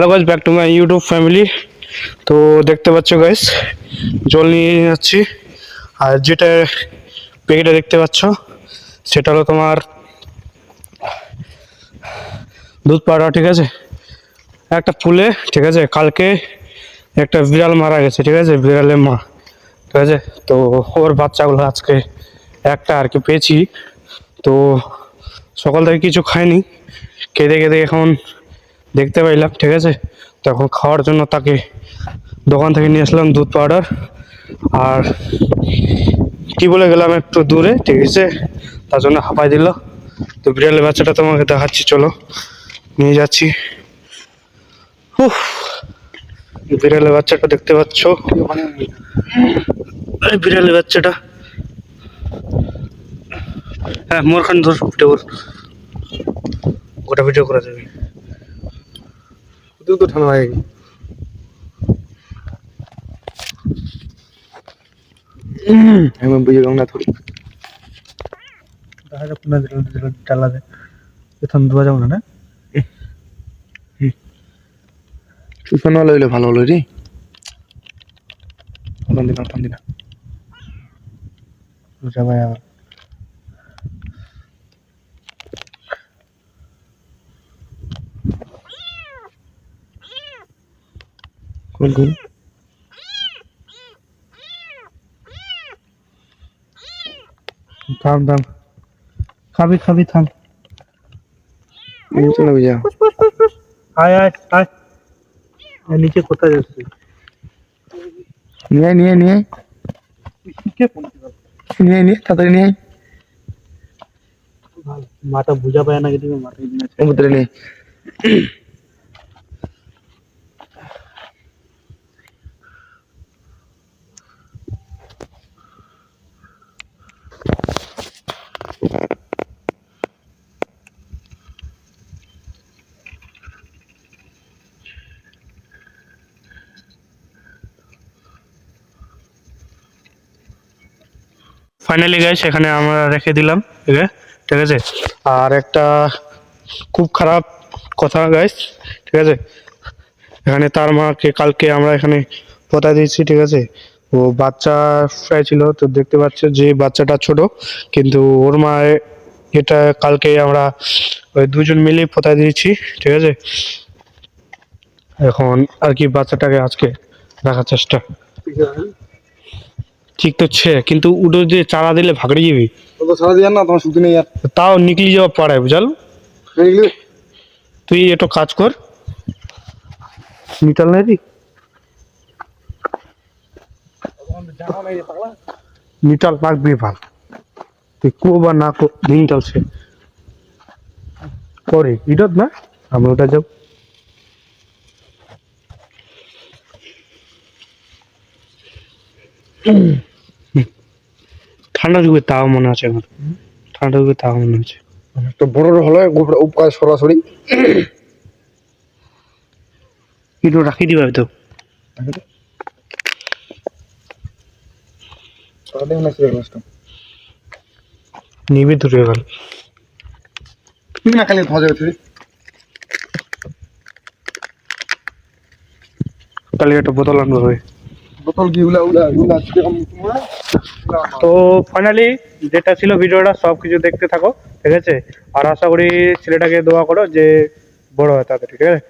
Hello guys, back to my YouTube family. তো দেখতে পাচ্ছ গাইস, জল নিয়ে যাচ্ছি। আর যেটা প্যাকেটে দেখতে পাচ্ছ সেটা হলো তোমার দুধ পাউডার, ঠিক আছে। একটা পুলে, ঠিক আছে, কালকে একটা বিড়াল মারা গেছে, ঠিক আছে, বিড়ালের মা, ঠিক আছে। তো ওর বাচ্চাগুলো আজকে একটা আর কি পেয়েছি। তো সকাল থেকে কিছু খাইনি, কেঁদে কেঁদে এখন দেখতে পাইলাম, ঠিক আছে। তখন খাওয়ার জন্য তাকে দোকান থেকে নিয়ে আসলাম দুধ পাউডার। আর কি বলে গেলাম একটু দূরে, ঠিক আছে, তার জন্য হাঁপাই দিল। তো বিড়ালের বাচ্চাটা তোমাকে দেখাচ্ছি, চলো নিয়ে যাচ্ছি। উফ, বিড়ালের বাচ্চাটা দেখতে পাচ্ছ, এই বিড়ালের বাচ্চাটা। হ্যাঁ, মোরখান ধর ভিডিও কর, গোটা ভিডিও করা যাবে। তো ঠান্ডা লাগে। আমি বুঝে গেলাম না থোড়ি ডালা দে এখন ধোয়া যাবো না। শুকানো হলে ভালো হলো রে। টান দিনা বুঝা ভাই আবার কোন কোন থাম থাম, খাবি খাবি, থাম। নিচে না বুঝা আয় আয় আয়, নিচে কোথায় যাচ্ছিস? নিয়ে নিয়ে নিয়ে নিয়ে নিয়ে তাড়াতাড়ি নিয়ে মাথা বুঝা পায় না কিন্তু মাথা সমুদ্রে নিয়ে ফাইনালি গাইস এখানে আমরা রেখে দিলাম, ঠিক আছে। আর একটা খুব খারাপ কথা গাইস, ঠিক আছে, এখানে তার মাকে কালকে আমরা এখানে পোতা দিয়েছি, ঠিক আছে। ও বাচ্চা ফ্রাই ছিল, তো দেখতে পাচ্ছ যে বাচ্চাটা ছোট, কিন্তু ওর মা এটা কালকে আমরা ওই দুজন মিলে পোতা দিয়েছি, ঠিক আছে। এখন আর কি বাচ্চাটাকে আজকে রাখার চেষ্টা ঠিক তো ছে, কিন্তু উঠে যে চারা দিলে ভাগড়ে যাবি, তো সারা দিয়ে না তোমার শুধু নেই আর তাও নিকলি যাওয়া পাড়ায়, বুঝাল। তুই একটু কাজ কর, নিটাল নাই নিটাল পাকবি ভাল, তুই কো বা না কো নিটাল সে করে ইডত না, আমি ওটা যাব। ঠান্ডা যুগে তাও মনে আছে আমার, ঠান্ডা যুগে তাও মনে আছে। তো বড় হলে উপকার সরাসরি একটু রাখি দিবা তো, নিবি দূরে গেল তুমি না খালি ধোয়া যাবে তুই তাহলে একটা বোতল আনবো হবে। বোতল কি উলা উলা উলা তো ফাইনালি যেটা ছিল ভিডিওটা সব কিছু দেখতে থাকো, ঠিক আছে। আর আশা করি ছেলেটাকে দোয়া করো যে বড় হয় তাড়াতাড়ি, ঠিক আছে।